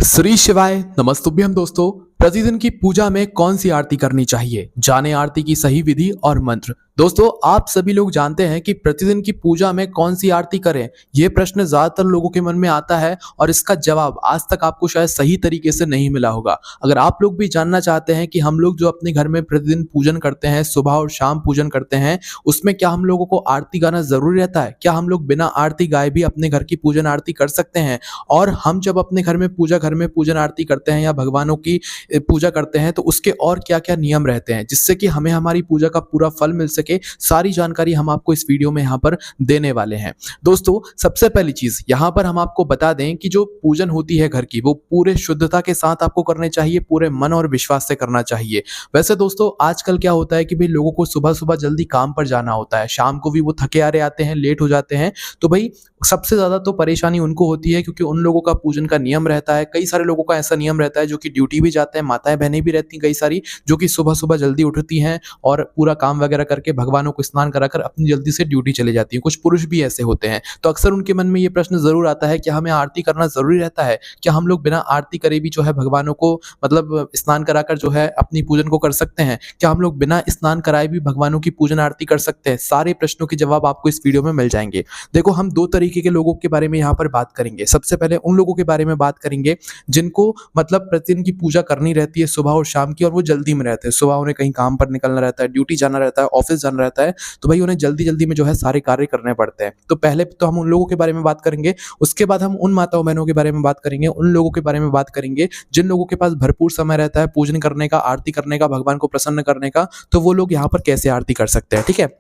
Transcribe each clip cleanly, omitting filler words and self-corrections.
श्री शिवाय नमस्तुभ्यम दोस्तों। प्रतिदिन की पूजा में कौन सी आरती करनी चाहिए, जाने आरती की सही विधि और मंत्र। दोस्तों, आप सभी लोग जानते हैं कि प्रतिदिन की पूजा में कौन सी आरती करें। यह प्रश्न ज्यादातर लोगों के मन में आता है और इसका जवाब आज तक आपको शायद सही तरीके से नहीं मिला होगा। अगर आप लोग भी जानना चाहते हैं कि हम लोग जो अपने घर में प्रतिदिन पूजन करते हैं, सुबह और शाम पूजन करते हैं, उसमें क्या हम लोगों को आरती गाना जरूरी रहता है? क्या हम लोग बिना आरती गाए भी अपने घर की पूजन आरती कर सकते हैं? और हम जब अपने घर में पूजन आरती करते हैं या भगवानों की पूजा करते हैं, तो उसके और क्या-क्या नियम रहते हैं जिससे कि हमें हमारी पूजा का पूरा फल मिल सके। सारी जानकारी हम आपको इस वीडियो में यहाँ पर देने वाले हैं। दोस्तों, सबसे पहली चीज यहाँ पर हम आपको बता दें कि जो पूजन होती है घर की, वो पूरे शुद्धता के साथ आपको करने चाहिए, पूरे मन और विश्वास से करना चाहिए। वैसे दोस्तों, आजकल क्या होता है कि भाई लोगों को सुबह-सुबह जल्दी काम पर जाना होता है, शाम को भी वो थके हारे आते हैं, लेट हो जाते हैं। तो भाई सबसे ज़्यादा तो परेशानी उनको होती है, क्योंकि उन लोगों का पूजन का नियम रहता है। कई सारे लोगों का ऐसा नियम रहता है जो कि ड्यूटी भी जाते हैं, माताएँ-बहनें भी रहती हैं कई सारी, जो कि सुबह-सुबह जल्दी उठती हैं और पूरा काम वगैरह करके भगवानों को स्नान कराकर अपनी जल्दी से ड्यूटी चली जाती हैं। कुछ पुरुष भी ऐसे होते हैं। तो अक्सर उनके मन में ये प्रश्न ज़रूर आता है, क्या हमें आरती करना ज़रूरी रहता है? क्या हम लोग बिना आरती करे भी जो है भगवानों को मतलब स्नान कराकर जो है अपनी पूजन को कर सकते हैं? क्या हम लोग बिना स्नान कराए भी भगवानों की पूजन आरती कर सकते हैं? सारे प्रश्नों के जवाब आपको इस वीडियो में मिल जाएँगे। देखो, हम 2 तरीके के लोगों के बारे में यहाँ पर बात करेंगे। सबसे पहले उन लोगों के बारे में बात करेंगे जिनको मतलब प्रतिदिन की पूजा करनी रहती है सुबह और शाम की, और वो जल्दी में रहते हैं। सुबह उन्हें कहीं काम पर निकलना रहता है, ड्यूटी जाना रहता है, ऑफिस जाना रहता है, तो भाई उन्हें जल्दी-जल्दी में जो है सारे कार्य करने पड़ते हैं। तो पहले तो हम उन लोगों के बारे में बात करेंगे, उसके बाद हम उन माताओं-बहनों के बारे में बात करेंगे, उन लोगों के बारे में बात करेंगे जिन लोगों के पास भरपूर समय रहता है पूजन करने का, आरती करने का, भगवान को प्रसन्न करने का, तो वो लोग यहाँ पर कैसे आरती कर सकते हैं, ठीक है?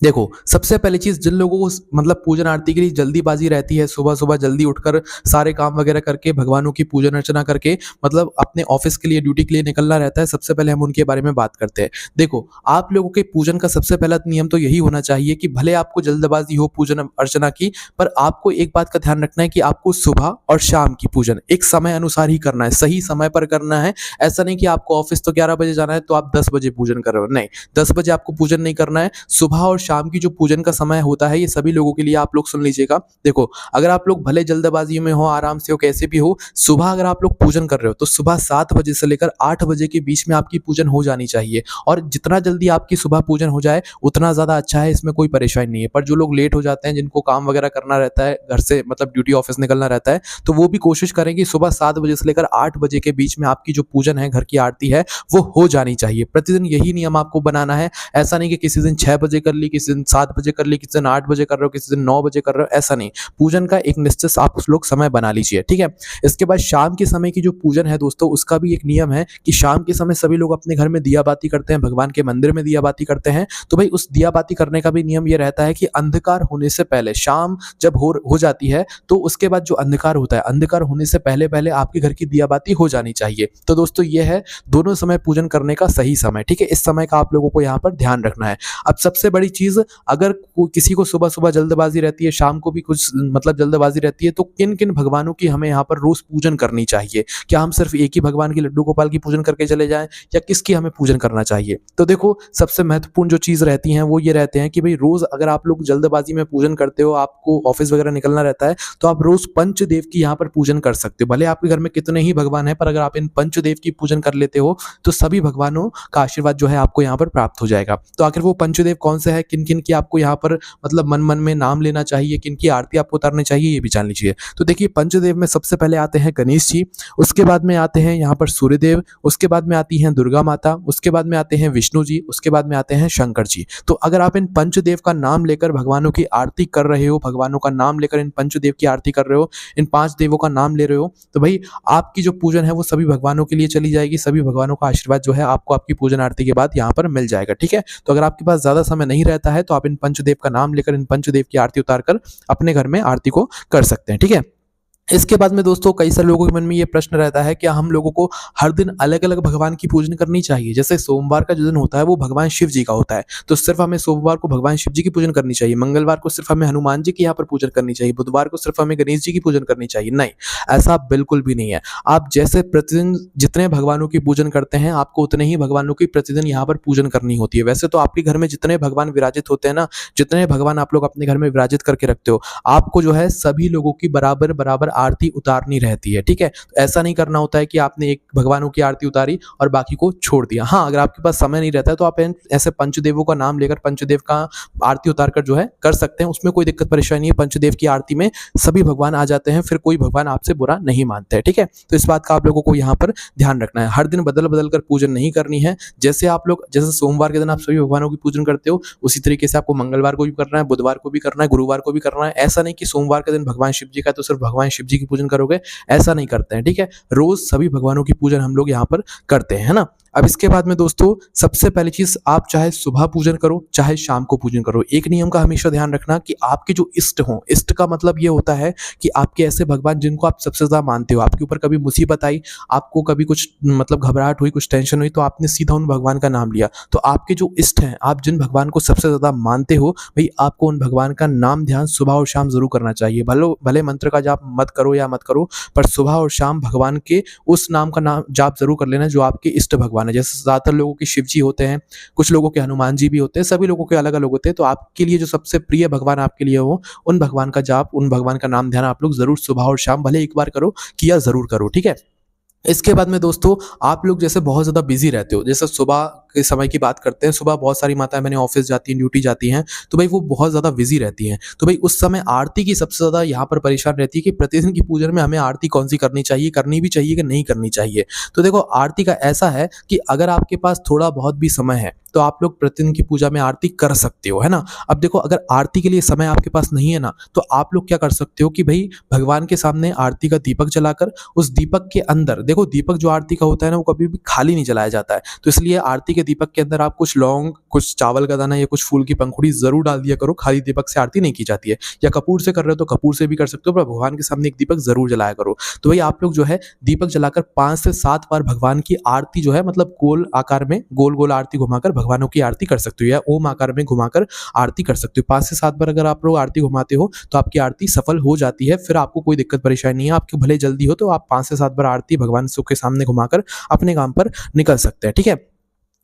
देखो, सबसे पहली चीज़, जिन लोगों को मतलब पूजन आरती के लिए जल्दीबाज़ी रहती है, सुबह-सुबह जल्दी उठकर सारे काम वगैरह करके, भगवानों की पूजन अर्चना करके मतलब अपने ऑफ़िस के लिए, ड्यूटी के लिए निकलना रहता है, सबसे पहले हम उनके बारे में बात करते हैं। देखो, आप लोगों के पूजन का सबसे पहला नियम तो यही होना चाहिए कि भले आपको जल्दबाज़ी हो पूजन अर्चना की, पर आपको एक बात का ध्यान रखना है कि आपको सुबह और शाम की पूजन एक समय अनुसार ही करना है, सही समय पर करना है। ऐसा नहीं कि आपको ऑफ़िस तो 11 बजे जाना है, तो आप 10 बजे पूजन कर रहे हो, नहीं, 10 बजे आपको पूजन नहीं करना है। सुबह और शाम की जो पूजन का समय होता है, ये सभी लोगों के लिए आप लोग सुन लीजिएगा। देखो, अगर आप लोग भले जल्दबाजी में हो, आराम से हो, कैसे भी हो, सुबह अगर आप लोग पूजन कर रहे हो, तो सुबह 7 बजे से लेकर 8 बजे के बीच में आपकी पूजन हो जानी चाहिए। और जितना जल्दी आपकी सुबह पूजन हो जाए, उतना ज़्यादा अच्छा है, इसमें कोई परेशानी नहीं है। पर जो लोग लेट हो जाते हैं, जिनको काम वगैरह करना रहता है, घर से मतलब ड्यूटी ऑफिस निकलना रहता है, तो वो भी कोशिश करें कि सुबह 7 बजे से लेकर 8 बजे के बीच में आपकी जो पूजन है, घर की आरती है, वो हो जानी चाहिए। प्रतिदिन यही नियम आपको बनाना है। ऐसा नहीं कि किसी दिन 6 बजे कर ली, किसी दिन 7 बजे कर ली, किसी दिन 8 बजे कर रहे हो, किसी दिन 9 बजे कर रहे हो, ऐसा नहीं। पूजन का एक निश्चित आप उस लोग समय बना लीजिए, ठीक है? इसके बाद शाम के समय की जो पूजन है दोस्तों, उसका भी एक नियम है कि शाम के समय सभी लोग अपने घर में दिया बाती करते हैं, भगवान के मंदिर में दिया बाती करते हैं। तो भाई उस दिया बाती करने का भी नियम ये रहता है कि अंधकार होने से पहले, शाम जब हो जाती है, तो उसके बाद जो अंधकार होता है, अंधकार होने से पहले-पहले आपके घर की दिया बाती हो जानी चाहिए। तो दोस्तों, ये है दोनों समय पूजन करने का सही समय, ठीक है? इस समय का आप लोगों को यहाँ पर ध्यान रखना है। अब सबसे बड़ी चीज़, अगर किसी को सुबह-सुबह जल्दबाज़ी रहती है, शाम को भी कुछ मतलब जल्दबाज़ी रहती है, तो किन-किन भगवानों की हमें यहाँ पर रोज़ पूजन करनी चाहिए? क्या हम सिर्फ़ एक ही भगवान की, लड्डू गोपाल की पूजन करके चले जाएँ, या किसकी हमें पूजन करना चाहिए? तो देखो, सबसे महत्वपूर्ण जो चीज़ रहती हैं, वो ये रहते हैं कि भई रोज़ अगर आप लोग जल्दबाज़ी में पूजन करते हो, आपको ऑफ़िस वगैरह निकलना रहता है, तो आप रोज़ पंचदेव की यहाँ पर पूजन कर सकते हो। भले आपके घर में कितने ही भगवान हैं, पर अगर आप इन पंचदेव की पूजन कर लेते हो, तो सभी भगवानों का आशीर्वाद जो है आपको यहाँ पर प्राप्त हो जाएगा। तो आखिर वो पंचदेव कौन से हैं, किन-किन की आपको यहाँ पर मतलब मन-मन में नाम लेना चाहिए, किनकी आरती आपको उतारनी चाहिए, ये भी जान लीजिए। तो देखिए, पंचदेव में सबसे पहले आते हैं गणेश जी, उसके बाद में आते हैं यहाँ पर सूर्यदेव, उसके बाद में आती हैं दुर्गा माता, उसके बाद में आते हैं विष्णु जी, उसके बाद में आते हैं शंकर जी। तो अगर आप इन पंचदेव का नाम लेकर भगवानों की आरती कर रहे हो, भगवानों का नाम लेकर इन पंचदेव की आरती कर रहे हो, इन 5 देवों का नाम ले रहे हो, तो भाई आपकी जो पूजन है वो सभी भगवानों के लिए चली जाएगी। सभी भगवानों का आशीर्वाद जो है आपको आपकी पूजन आरती के बाद यहाँ पर मिल जाएगा, ठीक है? तो अगर आपके पास ज़्यादा समय नहीं रहता है, तो आप इन पंचदेव का नाम लेकर, इन पंचदेव की आरती उतारकर अपने घर में आरती को कर सकते हैं, ठीक है? इसके बाद में दोस्तों, कई सारे लोगों के मन में ये प्रश्न रहता है, क्या हम लोगों को हर दिन अलग-अलग भगवान की पूजन करनी चाहिए? जैसे सोमवार का जो दिन होता है, वो भगवान शिव जी का होता है, तो सिर्फ़ हमें सोमवार को भगवान शिव जी की पूजन करनी चाहिए, मंगलवार को सिर्फ़ हमें हनुमान जी की यहाँ पर पूजन करनी चाहिए, बुधवार को सिर्फ़ हमें गणेश जी की पूजन करनी चाहिए। नहीं, ऐसा बिल्कुल भी नहीं है। आप जैसे प्रतिदिन जितने भगवानों की पूजन करते हैं, आपको उतने ही भगवानों की प्रतिदिन यहाँ पर पूजन करनी होती है। वैसे तो आपके घर में जितने भगवान विराजित होते हैं ना, जितने भगवान आप लोग अपने घर में विराजित करके रखते हो, आपको जो है सभी लोगों की बराबर-बराबर आरती उतारनी रहती है, ठीक है। तो ऐसा नहीं करना होता है कि आपने एक भगवानों की आरती उतारी और बाकी को छोड़ दिया। हाँ, अगर आपके पास समय नहीं रहता है तो आप ऐसे पंचदेवों का नाम लेकर पंचदेव का आरती उतार कर जो है कर सकते हैं, उसमें कोई दिक्कत परेशानी नहीं है। पंचदेव की आरती में सभी भगवान आ जाते हैं, फिर कोई भगवान आपसे बुरा नहीं मानते हैं, ठीक है। तो इस बात का आप लोगों को यहाँ पर ध्यान रखना है। हर दिन बदल बदल कर पूजन नहीं करनी है। जैसे आप लोग जैसे सोमवार के दिन आप सभी भगवानों की पूजन करते हो, उसी तरीके से आपको मंगलवार को भी करना है, बुधवार को भी करना है, गुरुवार को भी करना है। ऐसा नहीं कि सोमवार के दिन भगवान शिव जी का है तो सिर्फ भगवान शिव जी की पूजन करोगे, ऐसा नहीं करते हैं, ठीक है। रोज सभी भगवानों की पूजन हम लोग यहाँ पर करते हैं, है ना। अब इसके बाद में दोस्तों सबसे पहली चीज, आप चाहे सुबह पूजन करो चाहे शाम को पूजन करो, एक नियम का हमेशा ध्यान रखना कि आपके जो इष्ट हों, इष्ट का मतलब ये होता है कि आपके ऐसे भगवान जिनको आप सबसे ज्यादा मानते हो, आपके ऊपर कभी मुसीबत आई, आपको कभी कुछ मतलब घबराहट हुई, कुछ टेंशन हुई, तो आपने सीधा उन भगवान का नाम लिया, तो आपके जो इष्ट हैं, आप जिन भगवान को सबसे ज्यादा मानते हो, भाई आपको उन भगवान का नाम ध्यान सुबह और शाम जरूर करना चाहिए। भले मंत्र का जाप मत करो या मत करो, पर सुबह और शाम भगवान के उस नाम का नाम जाप जरूर कर लेना जो आपके इष्ट भगवान है। जैसे ज्यादातर लोगों के शिव जी होते हैं, कुछ लोगों के हनुमान जी भी होते हैं, सभी लोगों के अलग अलग होते हैं। तो आपके लिए जो सबसे प्रिय भगवान आपके लिए हो, उन भगवान का जाप, उन भगवान का नाम ध्यान आप लोग जरूर सुबह और शाम भले एक बार करो, किया जरूर करो, ठीक है। इसके बाद में दोस्तों आप लोग जैसे बहुत ज़्यादा बिजी रहते हो, जैसे सुबह के समय की बात करते हैं, सुबह बहुत सारी माताएं मैंने ऑफिस जाती हैं, ड्यूटी जाती हैं, तो भाई वो बहुत ज़्यादा बिजी रहती हैं। तो भाई उस समय आरती की सबसे ज़्यादा यहाँ पर परेशान रहती है कि प्रतिदिन की पूजन में हमें आरती कौन सी करनी चाहिए, करनी भी चाहिए कि नहीं करनी चाहिए। तो देखो आरती का ऐसा है कि अगर आपके पास थोड़ा बहुत भी समय है तो आप लोग प्रतिदिन की पूजा में आरती कर सकते हो, है ना। अब देखो अगर आरती के लिए समय आपके पास नहीं है ना, तो आप लोग क्या कर सकते हो कि भाई भगवान के सामने आरती का दीपक जलाकर उस दीपक के अंदर, देखो दीपक जो आरती का होता है ना वो कभी भी खाली नहीं जलाया जाता है, तो इसलिए आरती के दीपक के अंदर आप कुछ लौंग, कुछ चावल का दाना या कुछ फूल की पंखुड़ी जरूर डाल दिया करो। खाली दीपक से आरती नहीं की जाती है, या कपूर से कर रहे हो तो कपूर से भी कर सकते हो, पर भगवान के सामने एक दीपक जरूर जलाया करो। तो भाई आप लोग जो है दीपक जलाकर 5 से 7 बार भगवान की आरती जो है मतलब गोल आकार में गोल गोल आरती घुमाकर भगवानों की आरती कर सकते हो, या ओम आकार में घुमाकर आरती कर सकते हो। 5 से 7 बार अगर आप लोग आरती घुमाते हो तो आपकी आरती सफल हो जाती है, फिर आपको कोई दिक्कत परेशानी नहीं है। आपकी भले जल्दी हो तो आप 5 से 7 बार आरती भगवान के सामने घुमाकर अपने काम पर निकल सकते हैं, ठीक है।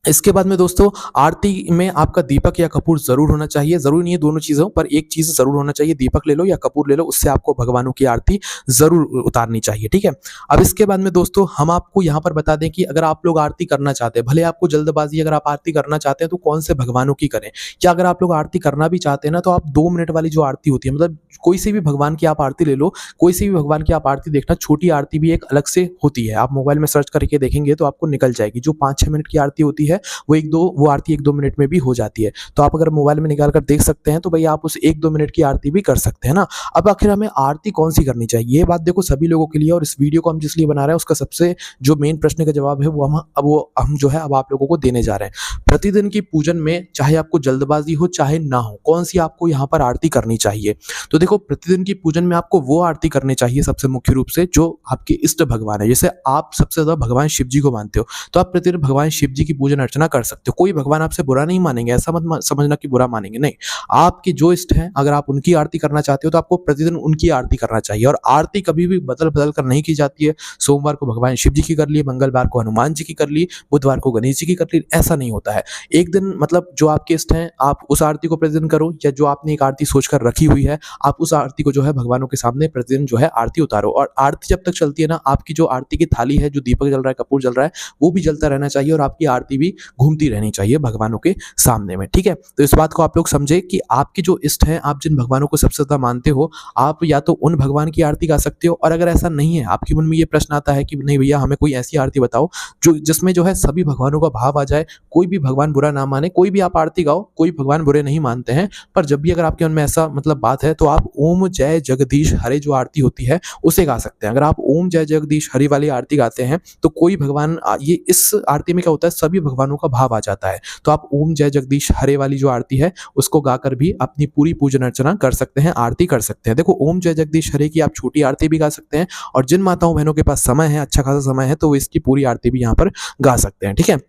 इसके बाद में दोस्तों आरती में आपका दीपक या कपूर जरूर होना चाहिए, जरूरी नहीं है दोनों चीजें हो, पर एक चीज जरूर होना चाहिए, दीपक ले लो या कपूर ले लो, उससे आपको भगवानों की आरती जरूर उतारनी चाहिए, ठीक है। अब इसके बाद में दोस्तों हम आपको यहाँ पर बता दें कि अगर आप लोग आरती करना चाहते हैं, भले आपको जल्दबाजी, अगर आप आरती करना चाहते हैं तो कौन से भगवानों की करें, क्या अगर आप लोग आरती करना भी चाहते हैं ना तो आप 2 मिनट वाली जो आरती होती है, मतलब कोई से भी भगवान की आप आरती ले लो, कोई से भी भगवान की आप आरती देखना, छोटी आरती भी एक अलग से होती है, आप मोबाइल में सर्च करके देखेंगे तो आपको निकल जाएगी। जो 5-6 मिनट की आरती होती है वो आरती 1-2 मिनट में भी हो जाती है, तो आप अगर मोबाइल में निकाल कर देख सकते हैं तो भाई आप उस 1-2 मिनट की आरती भी कर सकते हैं ना। अब आखिर हमें आरती कौन सी करनी चाहिए, ये बात देखो सभी लोगों के लिए, और इस वीडियो को हम जिसलिए बना रहे हैं उसका सबसे जो मेन प्रश्न का जवाब है वो हम जो है अब आप लोगों को देने जा रहे हैं। प्रतिदिन की पूजन में चाहे आपको जल्दबाजी हो चाहे ना हो, कौन सी आपको यहाँ पर आरती करनी चाहिए। तो देखो प्रतिदिन की पूजन में आपको वो आरती करनी चाहिए सबसे मुख्य रूप से जो आपके इष्ट भगवान है। जैसे आप सबसे ज्यादा भगवान शिव जी को मानते हो तो आप प्रतिदिन भगवान शिव जी की पूजन अर्चना कर सकते हो। कोई भगवान आपसे बुरा नहीं मानेंगे, ऐसा मत समझना कि बुरा मानेंगे, नहीं। आपके जो इष्ट हैं अगर आप उनकी आरती करना चाहते हो तो आपको प्रतिदिन उनकी आरती करना चाहिए, और आरती कभी भी बदल बदल कर नहीं की जाती है। सोमवार को भगवान शिव जी की कर ली, मंगलवार को हनुमान जी की कर ली, बुधवार को गणेश जी की कर ली, ऐसा नहीं होता है। एक दिन मतलब जो आपके इष्ट हैं आप उस आरती को प्रतिदिन करो, या जो आपने एक आरती सोचकर रखी हुई है आप उस आरती को जो है भगवानों के सामने प्रतिदिन जो है आरती उतारो। और आरती जब तक चलती है ना, आपकी जो आरती की थाली है, जो दीपक जल रहा है, कपूर जल रहा है, वो भी जलता रहना चाहिए, और आपकी आरती भी घूमती रहनी चाहिए भगवानों के सामने में, ठीक है। तो इस बात को आप लोग समझे कि आपके जो इष्ट हैं, आप जिन भगवानों को सबसे ज्यादा मानते हो, आप या तो उन भगवान की आरती गा सकते हो, और अगर ऐसा नहीं है, आपके मन में ये प्रश्न आता है कि नहीं भैया हमें कोई ऐसी आरती बताओ जो जिसमें जो है सभी भगवानों का भाव आ जाए, कोई भी भगवान बुरा ना माने, कोई भी आप आरती गाओ, कोई भगवान बुरे नहीं मानते हैं, पर जब भी अगर आपके मन में ऐसा मतलब बात है तो आप ओम जय जगदीश हरे जो आरती होती है उसे गा सकते हैं। अगर आप ओम जय जगदीश हरि वाली आरती गाते हैं तो कोई भगवान, ये इस आरती में क्या होता है, सभी भगवानों का भाव आ जाता है। तो आप ओम जय जगदीश हरे वाली जो आरती है उसको गाकर भी अपनी पूरी पूजन अर्चना कर सकते हैं, आरती कर सकते हैं। देखो ओम जय जगदीश हरे की आप छोटी आरती भी गा सकते हैं, और जिन माताओं बहनों के पास समय है, अच्छा खासा समय है, तो वो इसकी पूरी आरती भी यहाँ पर गा सकते हैं, ठीक है।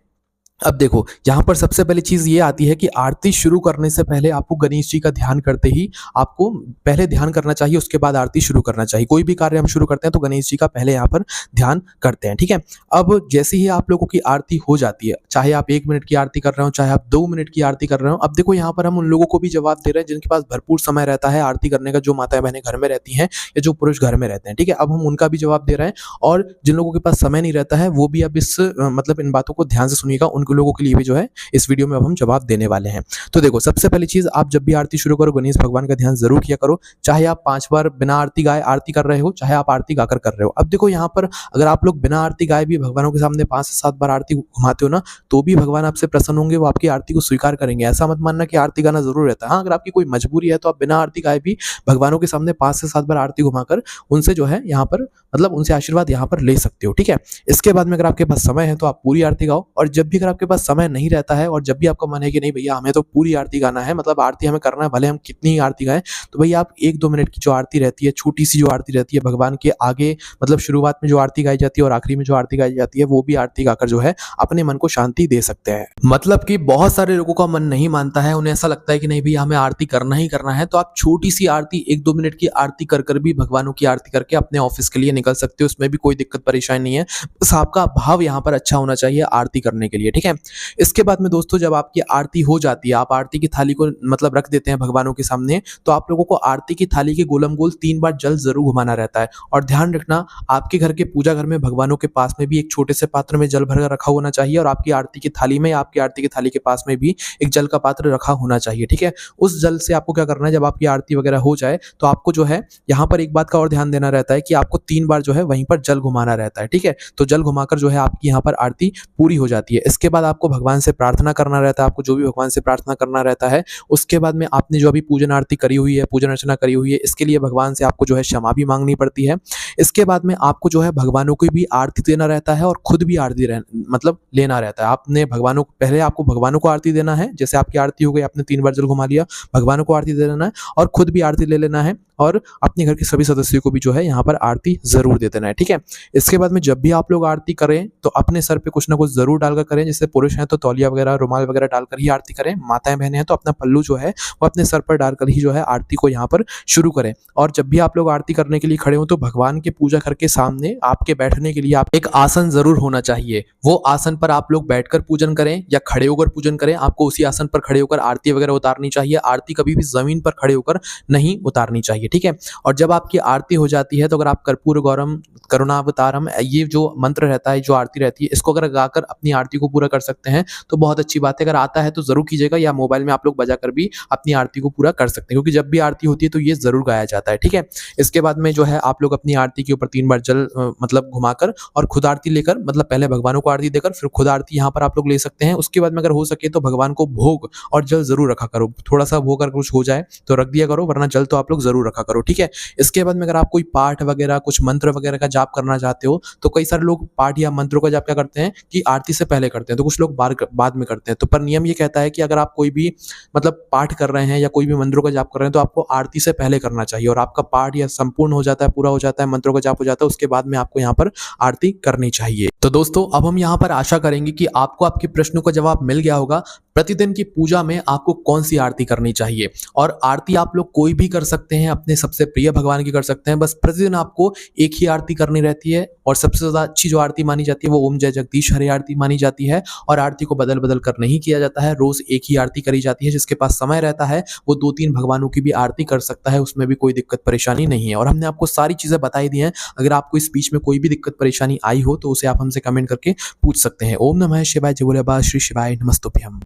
अब देखो, यहाँ पर सबसे पहली चीज़ ये आती है कि आरती शुरू करने से पहले आपको गणेश जी का ध्यान करते ही आपको पहले ध्यान करना चाहिए, उसके बाद आरती शुरू करना चाहिए। कोई भी कार्य हम शुरू करते हैं तो गणेश जी का पहले यहाँ पर ध्यान करते हैं, ठीक है? अब जैसे ही आप लोगों की आरती हो जाती है, चाहे आप 1 मिनट की आरती कर रहे हो, चाहे आप 2 मिनट की आरती कर रहे हो, अब देखो यहाँ पर हम उन लोगों को भी जवाब दे रहे हैं जिनके पास भरपूर समय रहता है आरती करने का, जो माताएँ-बहनें घर में रहती हैं या जो पुरुष घर में रहते हैं, ठीक है? अब हम उनका भी जवाब दे रहे हैं और जिन लोगों के पास समय नहीं रहता है, वो भी अब इस मतलब इन बातों को ध्यान से सुनिएगा, उन लोगों के लिए भी जो है इस वीडियो में अब हम जवाब देने वाले हैं। तो देखो, सबसे पहली चीज़, आप जब भी आरती शुरू करो गणेश भगवान का ध्यान ज़रूर किया करो, चाहे आप 5 बार बिना आरती गाए आरती कर रहे हो, चाहे आप आरती गाकर कर रहे हो। अब देखो यहाँ पर अगर आप लोग बिना आरती गाए भी भगवानों के सामने 5 से 7 बार आरती घुमाते हो ना, तो भी भगवान आपसे प्रसन्न होंगे, वो आपकी आरती को स्वीकार करेंगे। ऐसा मत मानना कि आरती गाना ज़रूर रहता है। हाँ, अगर आपकी कोई मजबूरी है तो आप बिना आरती गाए भी भगवानों के सामने 5 से 7 बार आरती घुमाकर उनसे जो है यहाँ पर मतलब उनसे आशीर्वाद यहाँ पर ले सकते हो, ठीक है? इसके बाद में अगर आपके पास समय है तो आप पूरी आरती गाओ, और जब भी अगर आपके पास समय नहीं रहता है और जब भी आपका मन है कि नहीं भैया हमें तो पूरी आरती गाना है, मतलब आरती हमें करना है भले हम कितनी ही आरती गाएं, तो भैया आप 1-2 मिनट की जो आरती रहती है, छोटी सी जो आरती रहती है भगवान के आगे, मतलब शुरुआत में जो आरती गाई जाती है और आखिरी में जो आरती गाई जाती है, वो भी आरती गाकर जो है अपने मन को शांति दे सकते हैं। मतलब कि बहुत सारे लोगों का मन नहीं मानता है, उन्हें ऐसा लगता है कि नहीं भैया हमें आरती करना ही करना है, तो आप छोटी सी आरती 1-2 मिनट की आरती कर भी भगवानों की आरती करके अपने ऑफिस के लिए निकल सकते हो, उसमें भी कोई दिक्कत परेशानी नहीं है। बस आपका भाव यहाँ पर अच्छा होना चाहिए आरती करने के लिए, ठीक है? इसके बाद में दोस्तों, जब आपकी आरती हो जाती है, आप आरती की थाली को मतलब रख देते हैं भगवानों के सामने, तो आप लोगों को आरती की थाली के गोलम गोल 3 बार जल ज़रूर घुमाना रहता है। और ध्यान रखना, आपके घर के पूजा घर में भगवानों के पास में भी एक छोटे से पात्र में जल भर कर रखा होना चाहिए, और आपकी आरती की थाली में या आपकी आरती की थाली के पास में भी एक जल का पात्र रखा होना चाहिए, ठीक है? उस जल से आपको क्या करना है, जब आपकी आरती वगैरह हो जाए, तो आपको जो है यहाँ पर एक बात का और ध्यान देना रहता है कि आपको 3 बार जो है वहीं पर जल घुमाना रहता है, ठीक है? तो जल घुमाकर जो है आपकी यहाँ पर आरती पूरी हो जाती है। इसके बाद आपको भगवान से प्रार्थना करना रहता है, आपको जो भी भगवान से प्रार्थना करना रहता है, उसके बाद में आपने जो अभी पूजन आरती करी हुई है, पूजन अर्चना करी हुई है, इसके लिए भगवान से आपको जो है क्षमा भी मांगनी पड़ती है। इसके बाद में आपको जो है भगवानों को भी आरती देना रहता है और खुद भी आरती मतलब लेना रहता है। आपने भगवानों को पहले आपको भगवानों को आरती देना है, जैसे आपकी आरती हो गई, आपने 3 बार जल घुमा लिया, भगवानों को आरती दे देना है और खुद भी आरती ले लेना है, और अपने घर के सभी सदस्यों को भी जो है यहाँ पर आरती ज़रूर दे देना है, ठीक है? इसके बाद में जब भी आप लोग आरती करें तो अपने सर पे कुछ ना कुछ ज़रूर डालकर करें, जैसे पुरुष हैं तो तौलिया वगैरह, रुमाल वगैरह डालकर ही आरती करें, माताएँ बहनें हैं तो अपना पल्लू जो है वो अपने सर पर डालकर ही जो है आरती को यहाँ पर शुरू करें। और जब भी आप लोग आरती करने के लिए खड़े हों तो भगवान के पूजा घर के सामने आपके बैठने के लिए आप एक आसन ज़रूर होना चाहिए। वो आसन पर आप लोग बैठकर पूजन करें या खड़े होकर पूजन करें, आपको उसी आसन पर खड़े होकर आरती वगैरह उतारनी चाहिए। आरती कभी भी ज़मीन पर खड़े होकर नहीं उतारनी चाहिए, ठीक है? और जब आपकी आरती हो जाती है तो अगर आप कर्पूर गौरम करुणावतारम, ये जो मंत्र रहता है, जो आरती रहती है, इसको अगर गाकर अपनी आरती को पूरा कर सकते हैं तो बहुत अच्छी बात है। अगर आता है तो ज़रूर कीजिएगा, या मोबाइल में आप लोग बजाकर भी अपनी आरती को पूरा कर सकते हैं, क्योंकि जब भी आरती होती है तो ये ज़रूर गाया जाता है, ठीक है? इसके बाद में जो है आप लोग अपनी आरती के ऊपर 3 बार जल मतलब घुमाकर और खुद आरती लेकर, मतलब पहले भगवानों को आरती देकर फिर खुद आरती यहाँ पर आप लोग ले सकते हैं। उसके बाद में अगर हो सके तो भगवान को भोग और जल ज़रूर रखा करो। थोड़ा सा भोग अगर कुछ हो जाए तो रख दिया करो, वरना जल तो आप लोग ज़रूर रखा करो, ठीक है? इसके बाद में अगर आप कोई पाठ वगैरह, कुछ मंत्र वगैरह का जाप करना चाहते हो, तो कई सारे लोग पाठ या मंत्रों का जाप क्या करते हैं कि आरती से पहले करते हैं, तो कुछ लोग बाद में करते हैं। तो पर नियम ये कहता है कि अगर आप कोई भी मतलब पाठ कर रहे हैं या कोई भी मंत्रों का जाप कर रहे हैं तो आपको आरती से पहले करना चाहिए, और आपका पाठ या संपूर्ण हो जाता है, पूरा हो जाता है, मंत्रों का जाप हो जाता है, उसके बाद में आपको यहाँ पर आरती करनी चाहिए। तो दोस्तों, अब हम यहाँ पर आशा करेंगे कि आपको आपके प्रश्नों का जवाब मिल गया होगा। प्रतिदिन की पूजा में आपको कौन सी आरती करनी चाहिए, और आरती आप लोग कोई भी कर सकते हैं, अपने सबसे प्रिय भगवान की कर सकते हैं। बस प्रतिदिन आपको एक ही आरती करनी रहती है, और सबसे ज़्यादा अच्छी जो आरती मानी जाती है वो ओम जय जगदीश हरे आरती मानी जाती है। और आरती को बदल बदल कर नहीं किया जाता है, रोज़ एक ही आरती करी जाती है। जिसके पास समय रहता है वो 2-3 भगवानों की भी आरती कर सकता है, उसमें भी कोई दिक्कत परेशानी नहीं है। और हमने आपको सारी चीज़ें बताई दी हैं। अगर आपको इस बीच में कोई भी दिक्कत परेशानी आई हो तो उसे आप हमसे कमेंट करके पूछ सकते हैं। ओम नमः शिवाय, जय भोले बाबा, श्री शिवाय नमस्तुभ्यम।